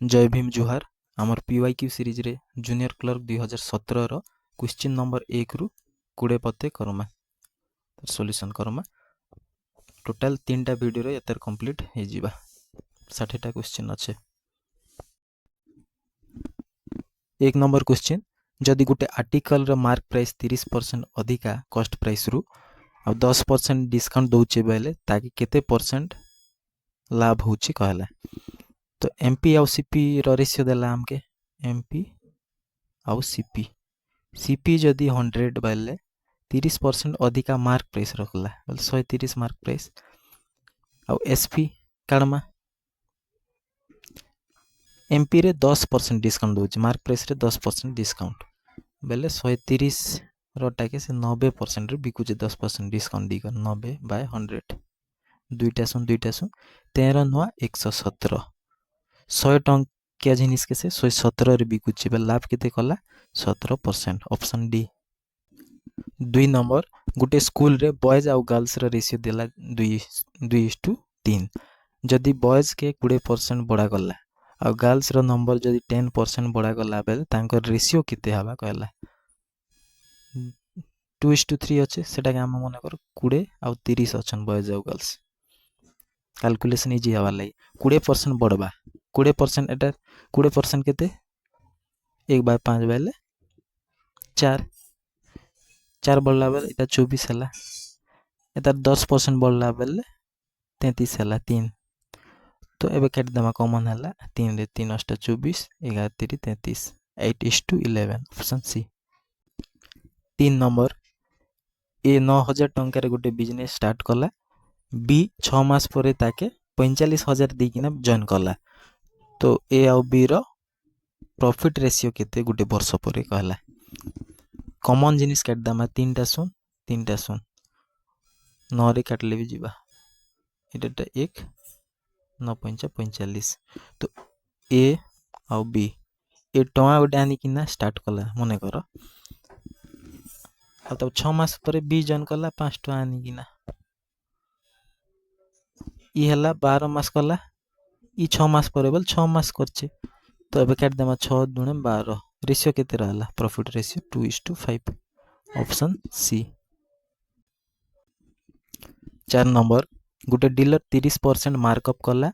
जय भीम जुहार आमर पीवाईक्यू सीरीज रे जूनियर क्लर्क 2017 रो क्वेश्चन नंबर 1 रु 20 पते करमा सॉल्यूशन करमा टोटल 3टा वीडियो रे एतर कंप्लीट हे जिबा 60टा क्वेश्चन अच्छे। एक नंबर क्वेश्चन जदि गोटे आर्टिकल रो मार्क प्राइस 30% अधिका कॉस्ट प्राइस रु आ 10% डिस्काउंट दउचे बेले ताकि केते परसेंट लाभ होची कहला। तो एमपी आउ सीपी रो रेशियो देला हमके एमपी आउ सीपी सीपी जदि 100 बेले 30% अधिका मार्क प्राइस रखला बोले 130 मार्क प्राइस आउ एसपी काढमा एमपी रे 10% डिस्काउंट दोची मार्क प्राइस रे 10% डिस्काउंट बेले 130 रोटा के से 90% रे बिकुचे 10% डिस्काउंट दी कर 90 बाय 100 दुईटा सुन 13 नुआ 117 100 टंकिया जिनिस के से 117 रे बिकुचे बेले लाभ केते कला 17% ऑप्शन डी। 2 नंबर गोटे स्कूल रे बॉयज आउ गर्ल्स रो रेशियो देला 2:3 जदि बॉयज के 20% बढ़ा गला आ गर्ल्स रो नंबर जदि 10% बढ़ा गला बेले तांकर रेशियो केते हवा कहला 2:3 अच्छे सेटा के हम मन कर 20 आउ 30 अछन बॉयज आउ गर्ल्स कैलकुलेशन इजी हवा लाई 20% बढ़बा 20% एटा 20% केते 1/5 बेले 4 4 बढ़ला बेले इटा 24 हला एटा 10% बढ़ला बेले 33 हला 3 तो एबे काट दमा कॉमन हला 3 रे 3 अष्टा 24 11 3 33 8:11 ऑप्शन सी। 3 नंबर ए 9000 टंका रे गोटे बिजनेस स्टार्ट कला बी 6 मास परे ताके 45000 देकिना जॉइन कला तो ए आउ बी रो प्रॉफिट रेशियो केते गोटे वर्ष परे कहला कॉमन जिनिस काट दमा 3टा सुन 9 रे काटले भी जीवा एटा 1 9 5 45 तो ए आउ बी ए टवा गोटे आनी किना स्टार्ट कला मने कर आ तो 6 मास परे बी जॉइन कला 5 टवा आनी किना ई हला 12 मास कला ई 6 मास परे बोल 6 मास करछे तो एबे काट देमा 6 दुणे 12 रेशियो केते रहला profit ratio 2:5 option C. 4 number गोटे डीलर 30% मार्कअप कला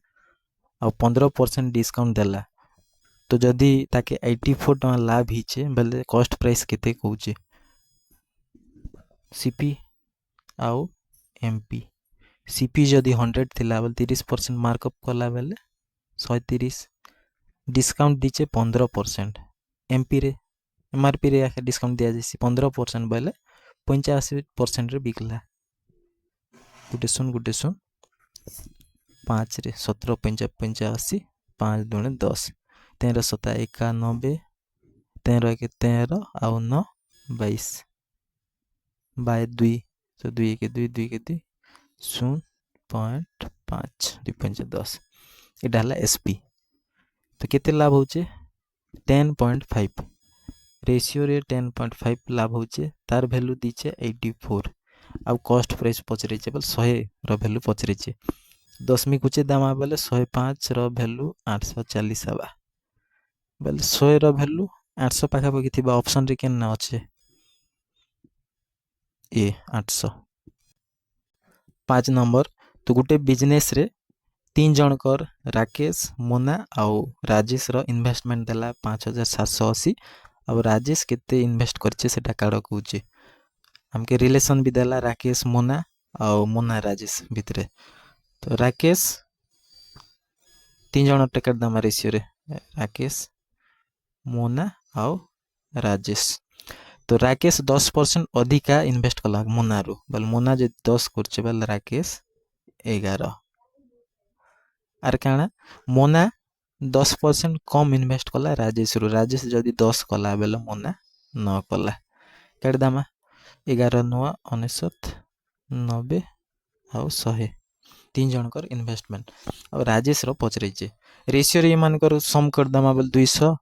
आ 15% डिस्काउंट देला तो जदि ताके 84 टका लाभ हिचे बेले कॉस्ट प्राइस केते कहूचे सीपी आउ एमपी सीपी जदि 100 थिला बेले 30% मार्कअप कला बेले 130 डिस्काउंट दीचे 15% एमपी रे एमआरपी रे आके डिस्काउंट दिया जैसी 15% बेले 85% रे बिकला गुटे सुन 5 रे 17 5 85 5 दुणे 10 13 7 91 13 1 13 आउ 9 22 बाय 2 तो 2 के 2 2 के 2 0.5 2.10 एटा हला एसपी तो केते लाभ होचे 10.5 रेशियो रे 10.5 लाभ होचे तार वैल्यू दीचे 84 आउ कॉस्ट प्राइस पचरे चे बोल 100 रो वैल्यू पचरे चे दशमी कुचे दामा बेले 105 रो वैल्यू 840 हवा बेले 100 रो वैल्यू 800 पाखा पकी थिबा ऑप्शन रे केन ना अच्छे ए 800। 5 नंबर तो गोटे बिजनेस रे 3 जन कर राकेश मोना आउ राजेश रो इन्वेस्टमेंट देला 5780 आउ राजेश केते इन्वेस्ट करचे सेटा काडो कहूचे हमके रिलेशन भी देला राकेश मोना आउ मोना राजेश भितरे तो राकेश 3 जन टेकर दामा रेशियो रे राकेश मोना आउ राजेश तो राकेश 10% अधिका इन्वेस्ट कला मोना रु बल मोना जे 10 करचे बल राकेश 11 आर काना मोना 10% कम इन्वेस्ट कला राजेश रु राजेश जदि 10 कला बेले मोना 9 कला काट दामा 11 9 99 90 आउ 100 3 जन कर इन्वेस्टमेंट और राजेश रो पचरे चे रेशियो रे मान कर सम कर दमा बल 200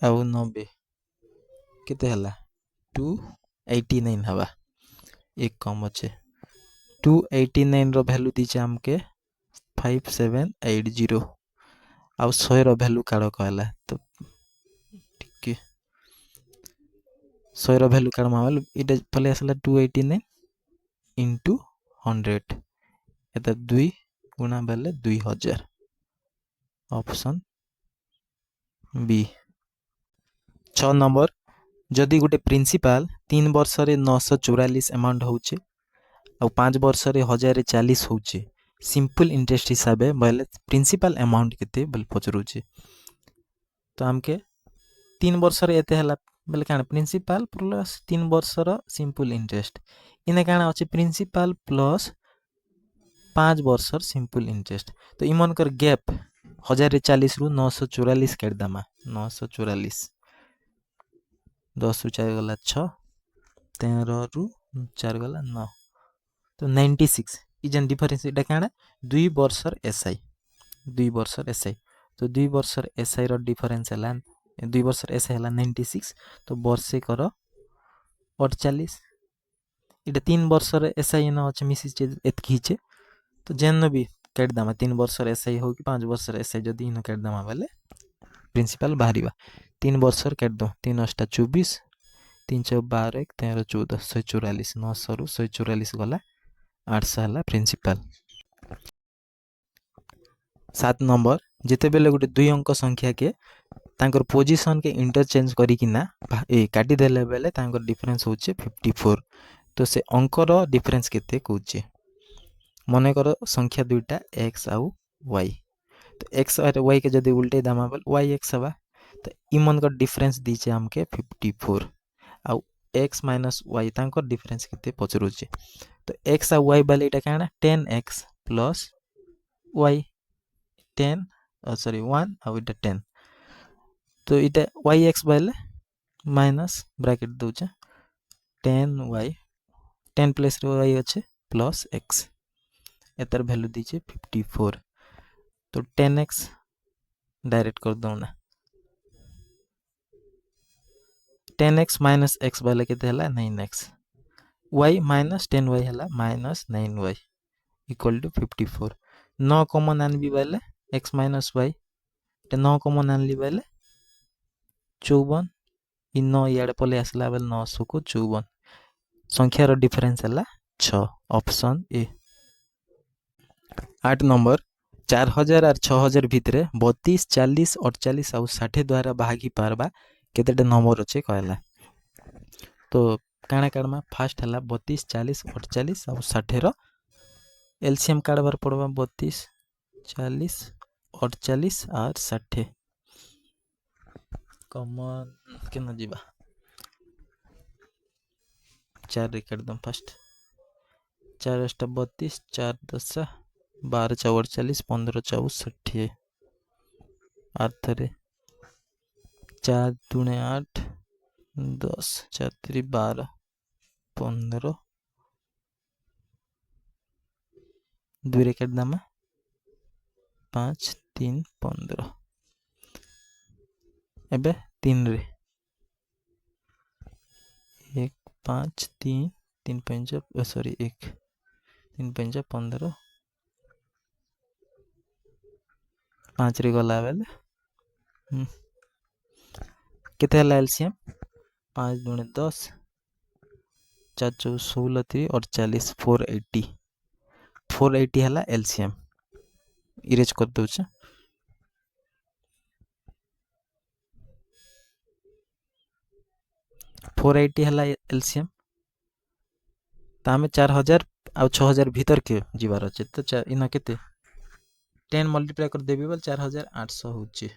आउ 90 केते हला 289 हवा एक कम अच्छे 289 रो वैल्यू दीचे हमके 5780 आउ 100 भैल्यू काढ़ कहला तो टिके 100 भैल्यू काढ़मा बेले इटा पले आसला 289 इंटू 100 एता 2 गुणा बेले 2000 ऑप्शन बी। 6 नंबर जदि गोटे प्रिंसिपाल 3 वर्ष रे 944 अमाउंट होचे और 5 वर्ष रे 1040 होचे सिंपल इंटरेस्ट हिसाब बोले प्रिंसिपल अमाउंट केते बोले पचरुचे तो हमके 3 वर्ष रे एते हला बोले काना प्रिंसिपल प्लस 3 वर्ष रो सिंपल इंटरेस्ट इने काना अछि प्रिंसिपल प्लस 5 वर्ष सिंपल इंटरेस्ट तो इमन कर गैप 1040 रु 944 काट दमा 944 10 रु 4 गला 6 13 रु 4 गला 9 तो 96 इजन डिफरेंस इटा काना 2 वर्षर एसआई 2 वर्षर एसआई तो 2 वर्षर एसआई रो डिफरेंस हला 2 वर्षर एसआई हला 96 तो वर्षे कर 48 इटा 3 वर्षर एसआई न अछि मिसी एतकी छे तो जेन भी काट दमा 3 वर्षर एसआई हो कि 5 वर्षर एसआई जदी इन काट दमा बेले प्रिंसिपल बाहरीबा 3 वर्षर काट दो 3 अष्टा 24 3 6 12 1 13 14 144 900 रु 144 गला 800 हला प्रिंसिपल। 7 नंबर जेते बेले गोटे 2 अंक संख्या के तांकर पोजीशन के इंटरचेंज करी किना काटी देले बेले तांकर डिफरेंस होचे 54 तो से अंक रो डिफरेंस केते कहूचे मने करो संख्या दुईटा x आउ y तो x और y के जदी उल्टे दामा बेल y x हवा तो इमन का डिफरेंस दीचे हमके 54 आउ x माइनस y तांकर डिफरेंस केते पचरुचे तो x आ y बाले इटा काना 10x प्लस y 10 सॉरी 1 आउ इटा 10 तो इटा yx बाले माइनस ब्रैकेट दोचे 10y 10 प्लस y अच्छे प्लस x एतर वैल्यू दीजिए 54 तो 10x डायरेक्ट कर दो ना 10x माइनस x वाले के हला 9x y माइनस 10y हला minus 9y equal to 54 9 common आनबी वाले x माइनस y 9 कॉमन आनली वाले 54 इन 9 याड पले आसला बेल 900 को 54 संख्या रो डिफरेंस हला 6 ऑप्शन ए। 8 नंबर 4000 और 6000 भितरे 32 40 48 और 60 द्वारा भागी पारबा केतेटा नंबर अच्छे कहला तो काना काडमा फास्ट हला 32 40 48 और 60 रो एलसीएम काडबार पड़बा 32 40 48 और 60 कॉमन केना जीवा 4 रे काट दम फास्ट 4 अष्टा 32 4 10 12 4 48 15 24 60 8 थरे 4 दूने 8 10 4 3 12 15 2 रे काट दमा 5 3 15 एबे 3 रे 1 5 3 3 5 सॉरी 1 3 5 15 5 रे गला बेले केते हला एलसीएम 5 दूने 10 4 4 16 3 और 40 480 हला एलसीएम इरेज कर दोछ 480 हला एलसीएम तामे 4000 आ 6000 भीतर के जीवार अछि तो इना केते 10 मल्टीप्लाई कर देबी बोल 4800 होची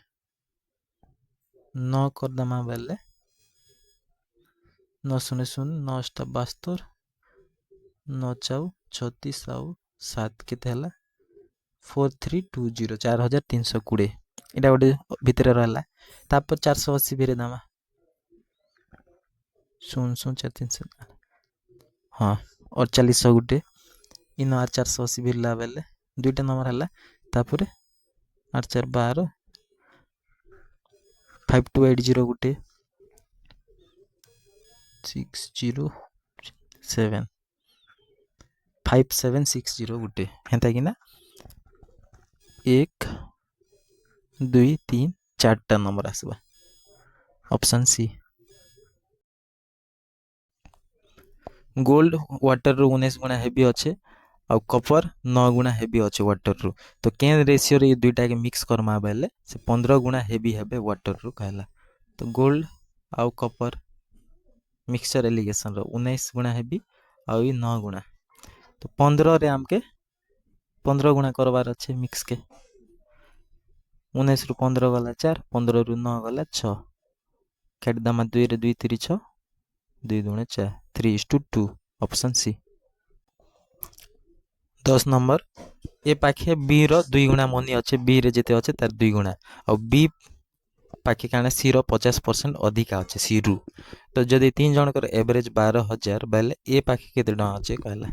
9 कर दमा बेले 9 शून्य शून्य 9 अष्टा 72 9 4 36 आउ 7 केते हला 4320 4320 इटा गोटे भितर रहला तापर 480 भिरे दमा 0 0 4 3 हाँ और 40 गुटे इन 480 भिरला बेले दुईटा नंबर हला तापर 8 4 12 5280 गुटे 607 5760 गुटे हेता कि ना 1 2 3 4टा नंबर आसबा ऑप्शन सी। गोल्ड वाटर रू 19 गुणा हेवी अच्छे आउ कपर 9 गुणा हेवी अच्छे वाटर रू। तो केन रेशियो रे दुईटा के मिक्स करमा बेले से 15 गुणा हेवी हेबे वाटर रू कहला। तो गोल्ड आउ कपर मिक्सचर एलिगेशन रो 19 गुणा हेवी आउ 9 गुणा। तो 15 रे हमके 15 गुणा करवार अच्छे मिक्स के। 19 रु 15 गला 4, 15 रु 9 गला 6, काटिदमा 2 रे 2 3 6, 2 दुणे 4, 3:2 ऑप्शन सी। 10 नंबर ए पाखे बी रो 2 गुणा मनी अच्छे बी रे जेते अच्छे तार 2 गुणा और बी पाखे काना सी रो 50% अधिका अच्छे सी रु। तो जदि 3 जन कर एवरेज 12,000 बेले ए पाखे केते डा अच्छे कहला।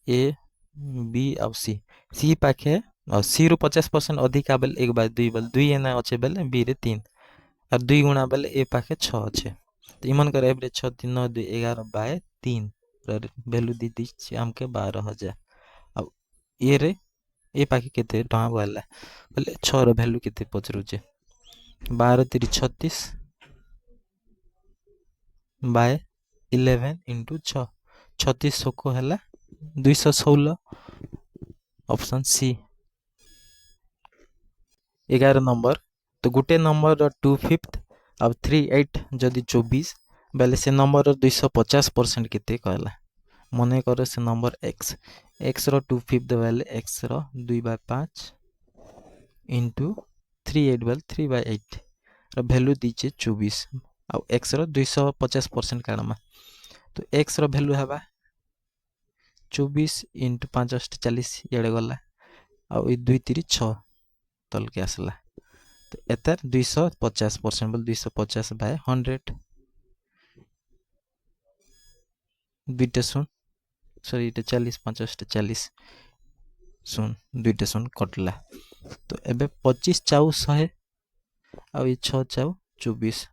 ए बी और सी पाखे और सी रु 50% अधिका बेले 1/2 बेले 2 एना अच्छे बेले बी रे 3 और 2 गुणा बेले ए पाखे 6 अच्छे। तो इमन कर एवरेज 6 3 9 2 11/3 वैल्यू दी दी हमके 12,000। अब ए रे ए पाखे केते टका बोला बोले 6 रो वैल्यू केते पचरुचे 12 3 36 बाय 11 इंटू 6 36 को है 216 ऑप्शन सी। 11 नंबर तो गोटे नंबर 2/5 अब 3/8 जदि 24 बेले से नंबर 250% केते कहला। मन कर से नंबर एक्स रो 2/5 बेले एक्स रो 2/5 इंटू 3/8 बेले 3/8 वैल्यू दीचे 24 आउ एक्स रो 250% काढ़मा। तो एक्स रो वैल्यू है 24 इंटू 5 40 इे गला आउ 2 3 6 तल के आसला। तो एतार 250% बोल 250/100 दुईटा शून सॉरी ये 40 5 40 शून दुईटा शून कटला। तो एबे 25 चाउ 100 आउ 6 चाउ 24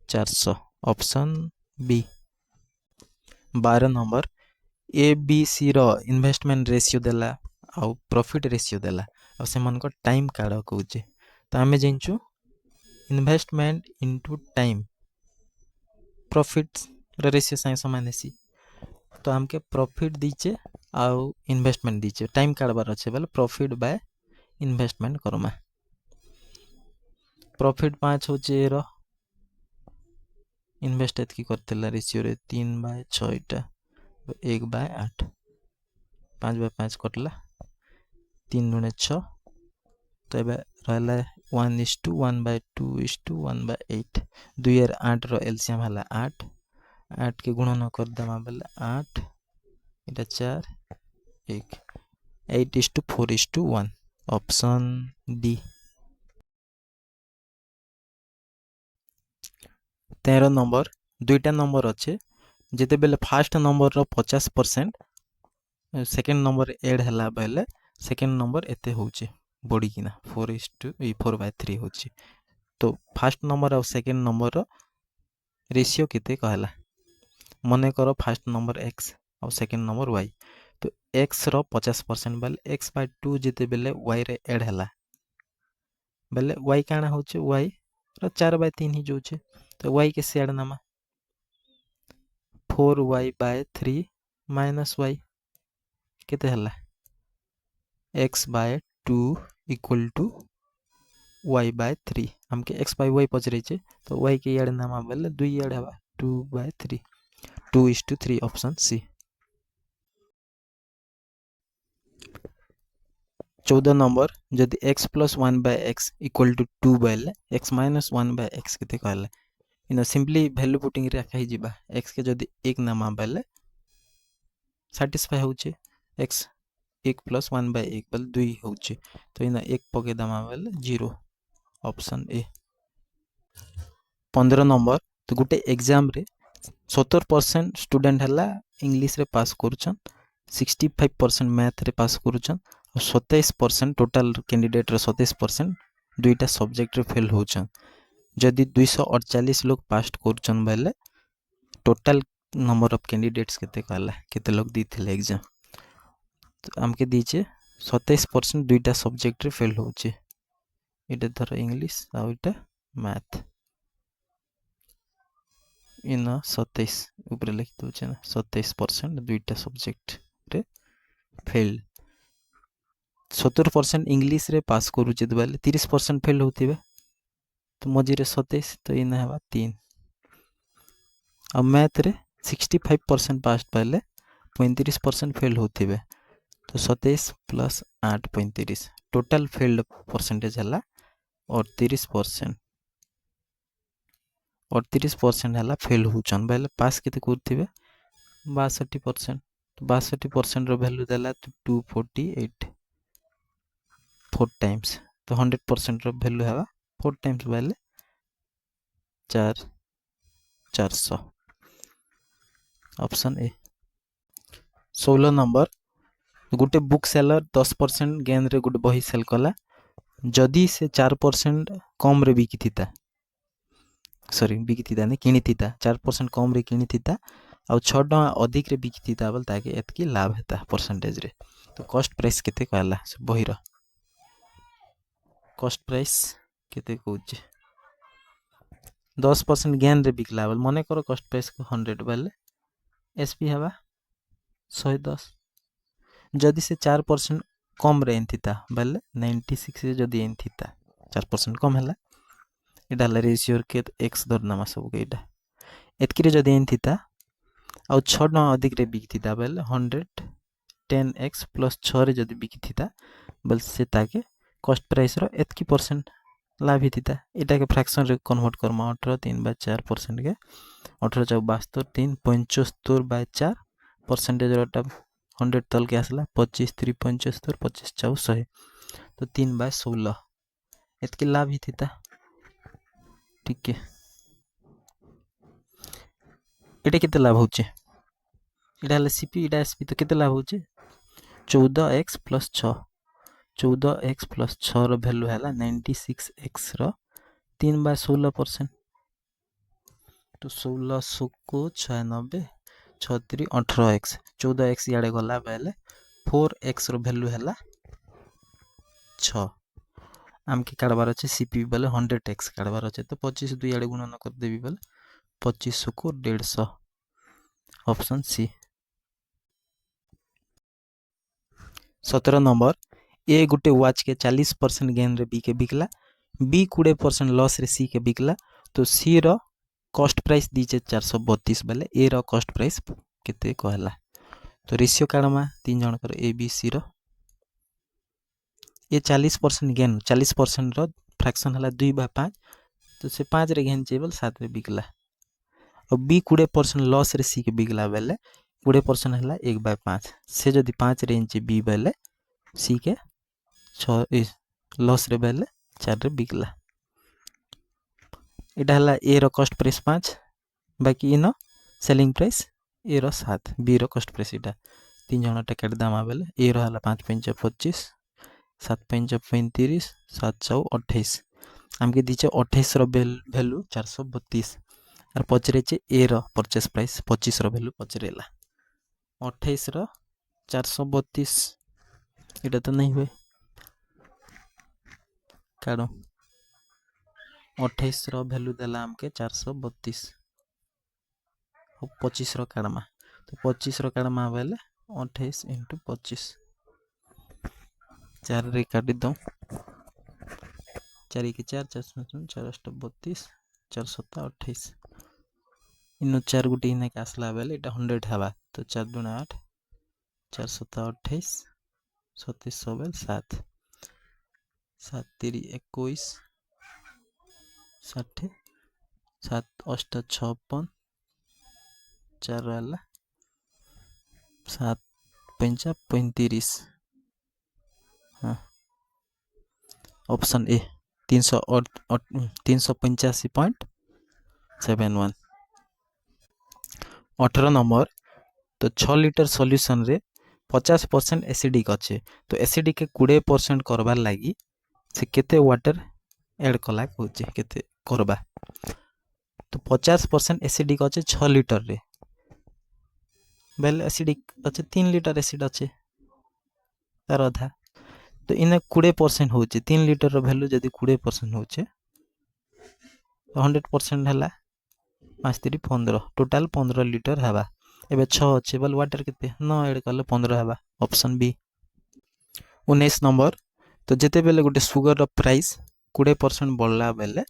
400 option B. 12 number A B C रो इन्वेस्टमेंट रेशियो देला आउ प्रॉफिट रेशियो देला आउ से मन को टाइम काढ़ कहूचे। तो आमे जानचु investment into time profit ratio साइ समान हेसी। तो हमके प्रॉफिट दीचे आउ इन्वेस्टमेंट दीचे टाइम काढ़बार अच्छे बोले profit by investment Karma. Profit 5 होचे रो इन्वेस्ट एतकी करतेला रेशियो रे 3/6 इटा 1/8 5/5 कटला 3 दुणे 6। तो एबे रहला 1:1/2:1/8 2 यार 8 रो एलसीएम हला 8 8 के गुणन कर दमा बेले 8 इटा 4 1 8:4:1 ऑप्शन डी। 13 नंबर दुईटा नंबर अच्छे जेते बेले फास्ट नंबर रो 50% सेकेंड नंबर एड हला बेले सेकेंड नंबर एते होचे बड़ी किना 4:4/3 होची। तो फास्ट नंबर और सेकेंड नंबर रो रेशियो केते कहला। मने करो फास्ट नंबर एक्स और सेकेंड नंबर वाई। तो एक्स रो 50% बेले x/2 जेते बेले वाई रे एड हला बेले वाई काना होचे वाई रो 4/3 ही जोचे। तो वाई के से एड नामा 4y/3 माइनस वाई केते हला x/2 इक्वल टू y/3 हमके x/y पचरे छे। तो y के याड नामा बेले 2 याड हवा 2/3 2:3 ऑप्शन सी। 14 नंबर जदि x + 1/x इक्वल टू 2 बेले x - 1/x केते कहला। इन सिंपली वैल्यू पुटिंग रे रखा ही जिबा x के जदि 1 नामा बेले सैटिस्फाई होचे x 1 + 1/1 बेले 2 होचे। तो इन 1 पके दमा बेले 0 ऑप्शन ए। 15 नंबर तो गुटे एग्जाम रे 70% स्टूडेंट हला इंग्लिश रे पास करूछन 65% मैथ रे पास करूछन और 27% टोटल कैंडिडेट रे 27% दुईटा सब्जेक्ट रे फेल होछन। जदि 248 लोग पास करूछन बेले टोटल नंबर ऑफ कैंडिडेट्स केते कहला केते लोग दीथिले एग्जाम। तो हमके दीचे 27% दुईटा सब्जेक्ट रे फेल होचे इटा धर इंग्लिश आउ इटा मैथ इन 27 ऊपर लिखि दूचे ना 27% दुईटा सब्जेक्ट रे फेल 70% इंग्लिश रे पास करूचे तो बेले 30% फेल होतिबे तो मझी रे 27 तो इन हेबा 3 आ मैथ रे 65% पास पाइले 35% फेल होतिबे तो 27 प्लस 8 35 टोटल फेल्ड परसेंटेज है 38% 38% है फेल होचन बेले पास केते करथिबे 62% तो 62% रो वैल्यू देला तो 248 4 टाइम्स तो 100% रो वैल्यू है 4 टाइम्स बेले 400 ऑप्शन ए 16 नंबर गोटे बुक सेलर 10% गेन रे गोटे बही सेल कला जदि से 4% कम रे बिकिथिता सॉरी बिकिथिता नहीं किनिथिता 4% कम रे किनिथिता आ 6 टका अधिक रे बिकिथिता बोल ताके एतकी लाभ हेता परसेंटेज रे तो कॉस्ट प्राइस केते कहला से बही रो कॉस्ट प्राइस केते कहूचे 10% गेन रे बिकला बोल मने करो कॉस्ट प्राइस को 100 बेले एसपी हवा 110 जदि से 4% कम रे एंथिता बेले 96 रे जदि एंथिता 4% कम हला एटा हला रेशियो के x धरनामा सब के एटा एतकी रे जदि एंथिता आ 6 टका अधिक रे बिकथिता बेले 110x प्लस 6 रे जदि बिकथिता बेल से ताके कॉस्ट प्राइस रो एतकी परसेंट लाभ हिथिता एटा के फ्रैक्शन रे कन्वर्ट करमा 18 3/4% के 18 चौक 72 3 75 4 परसेंटेज रोटा 100 तल के आसला 25 3 75 25 4 100 तो 3/16 एतकी लाभ हिथिता ठीक है एटा केते लाभ होचे एटा हले सीपी एटा एसपी तो केते लाभ होचे 14x प्लस 6 14x प्लस 6 रो वैल्यू हैला 96x रो 3/16% तो 1600 को 96 36 18x 14x याडे गला बेले 4x रो वैल्यू हैला 6 आमके काढबार अछि सीपी बेले 100x काढबार अछि तो 25 2 याडे गुणन कर देबी बेले 2500 को 150 option C 17 number A Gute watch के 40% गेन रे बी के बिकला बी 20% लॉस रे सी के बिकला तो सी रो कॉस्ट प्राइस दीचे 432 बेले ए रो कॉस्ट प्राइस केते कहला तो रेशियो काढमा तीन जण कर ए बी सी रो ए 40% गेन 40% रो फ्रैक्शन हला 2/5 तो से 5 रे गेन चेबल 7 रे बिकला और बी 20% लॉस रे सी के बिकला बेले 20% हला 1/5 से जदि 5 रे इंच बी बेले सी के 6 लॉस रे बेले 4 रे बिकला एटा हला ए रो कॉस्ट प्राइस 5 बाकी इनो सेलिंग प्राइस ए रो 7 बी रो कॉस्ट प्राइस एटा तीन जण टिकट दामा बेले ए रो हला 5 5 25 7 5 35 7 4 28 हमके दीचे 28 रो वैल्यू 432 और पचरे चे ए रो परचेस प्राइस 25 रो वैल्यू पचरेला 28 रो 432 एटा तो नहीं हुए काढो 28 रो वैल्यू देला हमके 432 और 25 रो काढमा तो 25 रो काढमा बेले 28 * 25 4 रे काटी दो 4 के 4 4 4 8 32 4 7 28 इनो 4 गुटी इने के आसला बेले एटा 100 हवा तो 4 * 8 4 7 28 37 बेल 7 7 3 21 60 7 8 56 4 रहला 7 5 35 हाँ ऑप्शन ए 385.71 18 नंबर तो 6 लीटर सॉल्यूशन रे 50% एसिडिक अच्छे तो एसिडिक के 20% करबार लगी से केते वाटर ऐड कला होचे केते करबा तो 50% एसिडिक अच्छे 6 लीटर रे बेल एसिडिक अच्छे 3 लीटर एसिड अच्छे तार अधा तो इने 20% होचे 3 लिटर रो वैल्यू जदी 20% होचे तो 100% हला 5 3 15 टोटल 15 लिटर हवा एबे 6 अच्छे बोल वाटर केते 9 ऐड करले 15 हवा ऑप्शन बी 19 नंबर तो जेते बेले गोटे सुगर रो प्राइस 20% बढ़ला बेले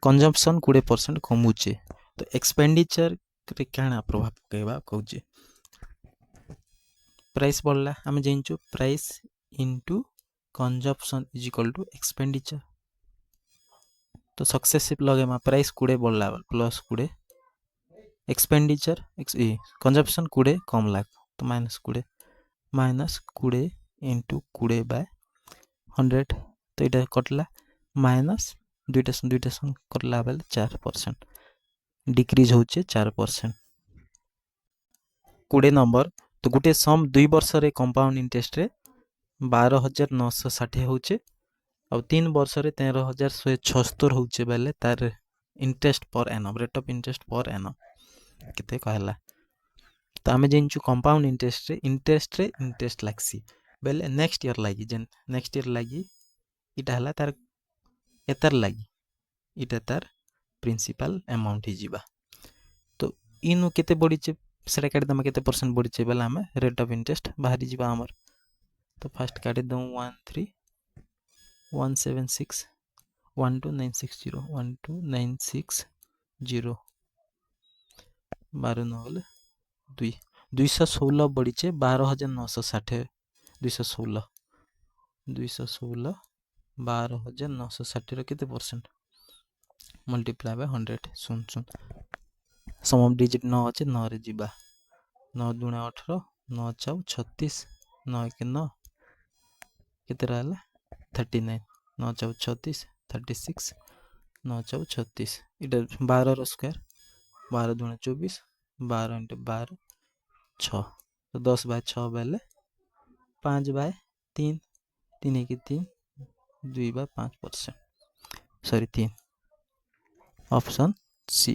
कंजम्पशन 20% कमुचे तो एक्सपेंडिचर रे काना प्रभाव पकेबा कहूचे प्राइस बढ़ला हम जानचु price into consumption is equal to expenditure तो सक्सेसिव लगे मा प्राइस 20 बढ़ला प्लस 20 एक्सपेंडिचर कंजम्पशन 20 कम लाग तो माइनस 20 इनटू 20 बाय 100 तो इटा कटला माइनस दुईटा कटला बेले 4% डिक्रीज होचे 4% 20 नंबर तो गोटे सम 2 वर्ष रे कंपाउंड इंटरेस्ट रे 12,960 होचे और 3 वर्ष रे 13,176 होचे बेले तार interest per annum rate of interest per annum केते कहला तो आमे जानचु कंपाउंड इंटरेस्ट रे इंटरेस्ट लागसी बेले नेक्स्ट ईयर लागी इटा हला तार एतर लागी इटा तार प्रिंसिपल अमाउंट ही जीवा तो इनु केते बढीचे सेटा काटी दमा केते परसेंट बढीचे बेला हमें रेट ऑफ इंटरेस्ट बाहरी जीवा हमर तो फर्स्ट काटी दऊ 13176 12960 12960 12 नहले 2 216 बढीचे 12960 216 12960 रो केते परसेंट मल्टीप्लाई बाय 100 सुन सम डिजिट 9 अच्छे 9 रे जीवा 9 दुणे 18 9 चाउ 36 9 के 9 केते रहला 39 9 चाउ 36 36 9 चाउ 36 इटा 12 रो स्क्वायर 12 दुणे 24 12 इंटू 12 6 तो 10 बाय 6 बेले 5 बाय 3 3 की 3 2 बाय 5% सॉरी 3 ऑप्शन सी